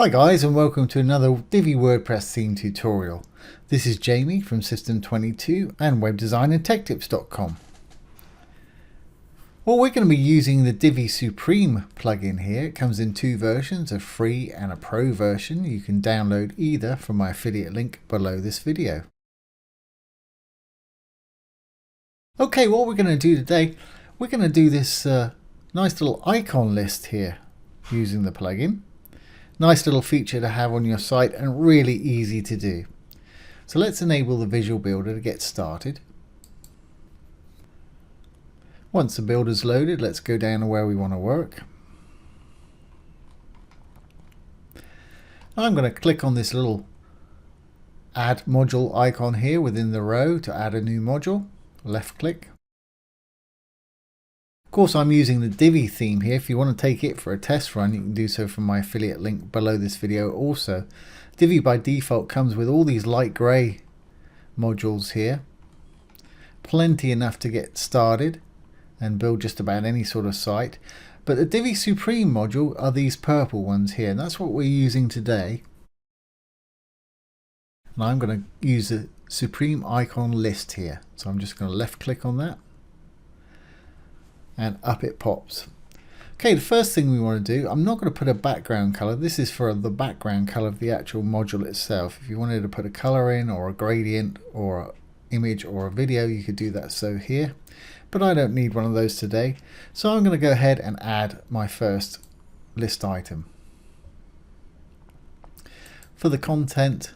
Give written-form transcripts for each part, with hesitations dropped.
Hi guys, and welcome to another Divi WordPress theme tutorial. This is Jamie from System22 and webdesignandtechtips.com. Well, we're going to be using the Divi Supreme plugin here. It comes in two versions, a free and a pro version. You can download either from my affiliate link below this video. Okay, what we're going to do today, we're going to do this nice little icon list here using the plugin. Nice little feature to have on your site and really easy to do. So let's enable the visual builder to get started. Once the builder's loaded, let's go down to where we want to work. I'm going to click on this little add module icon here within the row to add a new module. Left click. Of course, I'm using the Divi theme here. If you want to take it for a test run, you can do so from my affiliate link below this video also. Divi by default comes with all these light grey modules here. Plenty enough to get started and build just about any sort of site. But the Divi Supreme module are these purple ones here, and that's what we're using today. And I'm going to use the Supreme icon list here. So I'm just going to left click on that. And up it pops. Okay, the first thing we want to do, I'm not going to put a background color. This is for the background color of the actual module itself. If you wanted to put a color in or a gradient or an image or a video, you could do that so here. But I don't need one of those today. So I'm going to go ahead and add my first list item. For the content,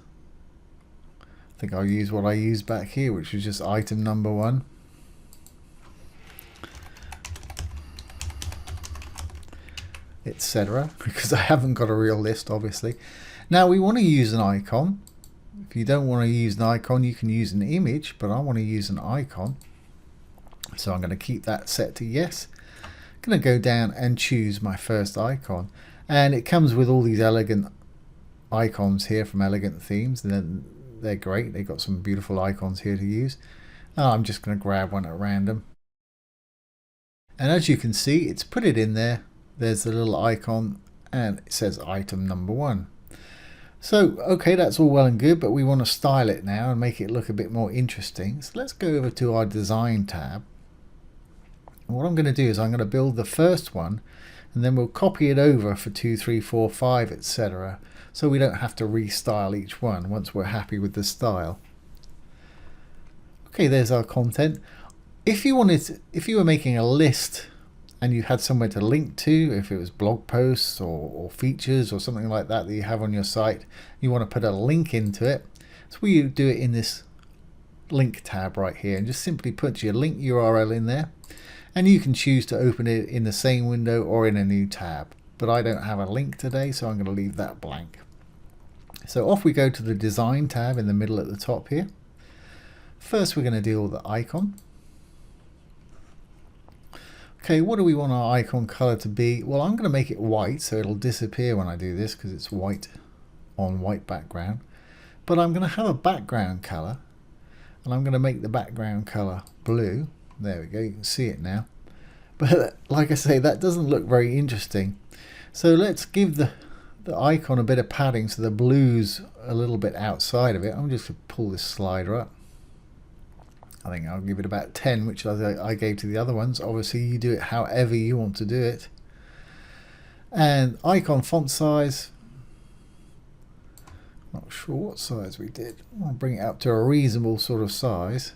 I think I'll use what I used back here, which was just item number 1. Etc. because I haven't got a real list obviously. Now we want to use an icon. If you don't want to use an icon, you can use an image, but I want to use an icon. So I'm going to keep that set to yes. I'm going to go down and choose my first icon. And it comes with all these elegant icons here from Elegant Themes. And then they're great. They've got some beautiful icons here to use. I'm just going to grab one at random. And as you can see, it's put it in there. There's the little icon and it says item number 1. So, okay, that's all well and good, but we want to style it now and make it look a bit more interesting. So let's go over to our design tab. And what I'm going to do is I'm going to build the first one and then we'll copy it over for 2, 3, 4, 5, etc. So we don't have to restyle each one once we're happy with the style. Okay, there's our content. If you were making a list and you had somewhere to link to, if it was blog posts or features or something like that that you have on your site, you want to put a link into it. So we do it in this link tab right here and just simply put your link URL in there, and you can choose to open it in the same window or in a new tab. But I don't have a link today, so I'm going to leave that blank. So off we go to the design tab in the middle at the top here. First we're going to deal with the icon. Okay, what do we want our icon color to be? Well, I'm going to make it white, so it'll disappear when I do this because it's white on white background. But I'm going to have a background color, and I'm going to make the background color blue. There we go, you can see it now. But like I say, that doesn't look very interesting. So let's give the icon a bit of padding so the blue's a little bit outside of it. I'm just going to pull this slider up. I think I'll give it about 10, which I gave to the other ones. Obviously, you do it however you want to do it. And icon font size, not sure what size we did. I'll bring it up to a reasonable sort of size.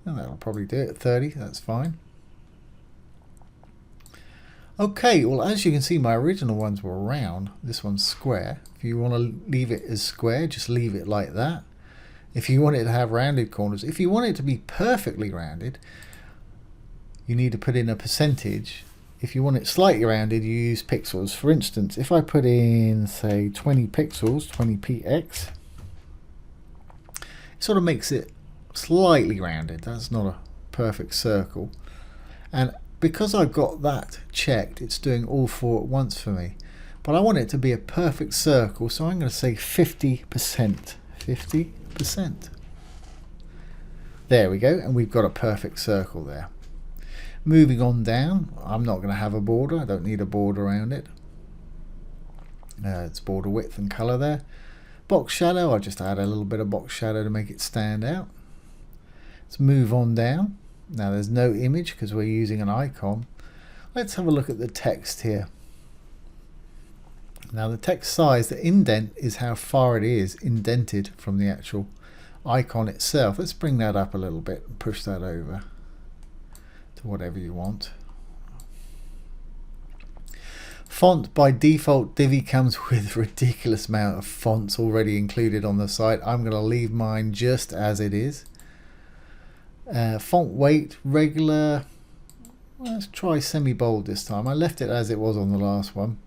And that'll probably do it, 30, that's fine. Okay, well, as you can see, my original ones were round. This one's square. If you want to leave it as square, just leave it like that. If you want it to have rounded corners, if you want it to be perfectly rounded, you need to put in a percentage. If you want it slightly rounded, you use pixels. For instance, if I put in, say, 20 pixels, 20px, it sort of makes it slightly rounded. That's not a perfect circle. And because I've got that checked, it's doing all 4 at once for me. But I want it to be a perfect circle, so I'm going to say 50%. 50%. There we go, and we've got a perfect circle there. Moving on down, I'm not going to have a border. I don't need a border around it. It's border width and color there. Box shadow, I'll just add a little bit of box shadow to make it stand out. Let's move on down. Now there's no image because we're using an icon. Let's have a look at the text here. Now the text size, the indent is how far it is indented from the actual icon itself. Let's bring that up a little bit and push that over to whatever you want. Font, by default Divi comes with a ridiculous amount of fonts already included on the site. I'm going to leave mine just as it is. Font weight, regular. Let's try semi-bold this time. I left it as it was on the last one.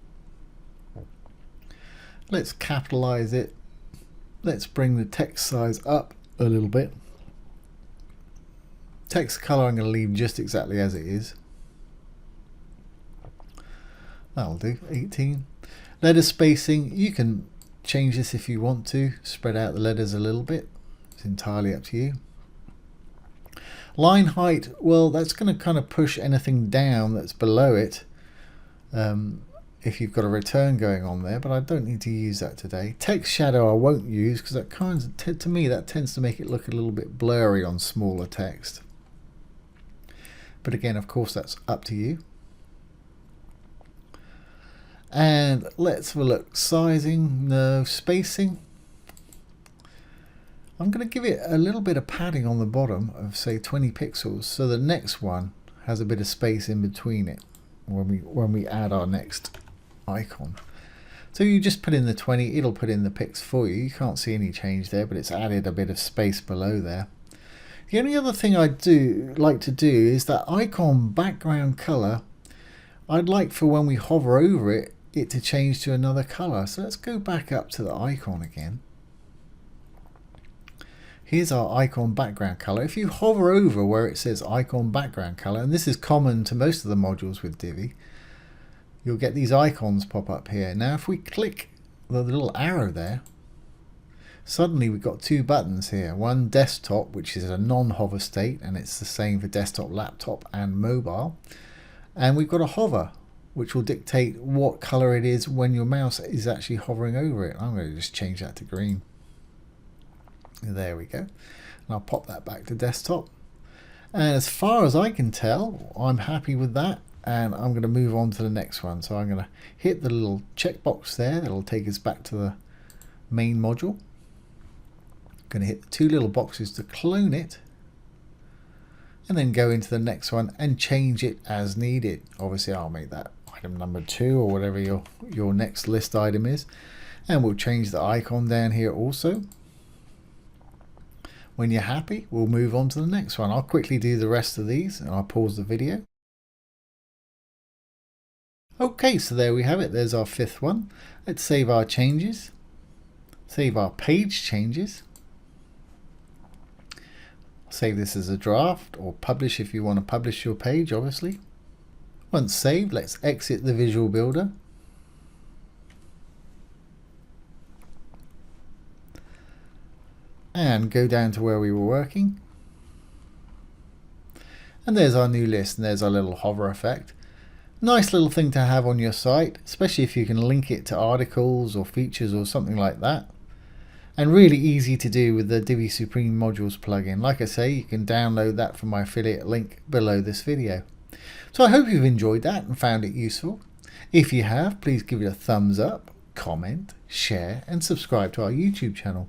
Let's capitalize it. Let's bring the text size up a little bit. Text color I'm going to leave just exactly as it is. That'll do. 18. Letter spacing, you can change this if you want to. Spread out the letters a little bit. It's entirely up to you. Line height, well, that's going to kind of push anything down that's below it if you've got a return going on there, but I don't need to use that today. Text shadow I won't use because that kind of, to me, that tends to make it look a little bit blurry on smaller text. But again, of course, that's up to you. And let's have a look. Sizing, no. Spacing, I'm going to give it a little bit of padding on the bottom of say 20 pixels so the next one has a bit of space in between it when we add our next icon. So you just put in the 20, it'll put in the pics for you. You can't see any change there, but it's added a bit of space below there. The only other thing I do like to do is that icon background color. I'd like for when we hover over it to change to another color. So let's go back up to the icon again. Here's our icon background color. If you hover over where it says icon background color, and this is common to most of the modules with Divi, you'll get these icons pop up here. Now if we click the little arrow there, suddenly we've got two buttons here. One desktop, which is a non-hover state, and it's the same for desktop, laptop and mobile. And we've got a hover, which will dictate what color it is when your mouse is actually hovering over it. I'm going to just change that to green. There we go. And I'll pop that back to desktop. And as far as I can tell, I'm happy with that. And I'm going to move on to the next one. So I'm going to hit the little checkbox there. That'll take us back to the main module. I'm going to hit the two little boxes to clone it. And then go into the next one and change it as needed. Obviously, I'll make that item number 2 or whatever your next list item is. And we'll change the icon down here also. When you're happy, we'll move on to the next one. I'll quickly do the rest of these and I'll pause the video. Okay, so there we have it. There's our 5th one. Let's save our changes. Save our page changes. Save this as a draft or publish if you want to publish your page, obviously. Once saved, let's exit the Visual Builder. And go down to where we were working. And there's our new list, and there's our little hover effect. Nice little thing to have on your site, especially if you can link it to articles or features or something like that. And really easy to do with the Divi Supreme Modules plugin. Like I say, you can download that from my affiliate link below this video. So I hope you've enjoyed that and found it useful. If you have, please give it a thumbs up, comment, share and subscribe to our YouTube channel.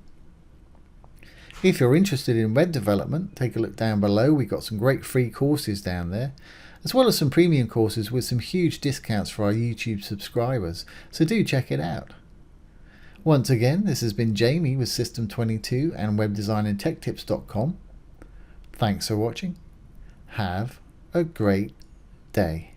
If you're interested in web development, take a look down below. We've got some great free courses down there, as well as some premium courses with some huge discounts for our YouTube subscribers. So do check it out. Once again, this has been Jamie with System22 and webdesignandtechtips.com. Thanks for watching. Have a great day.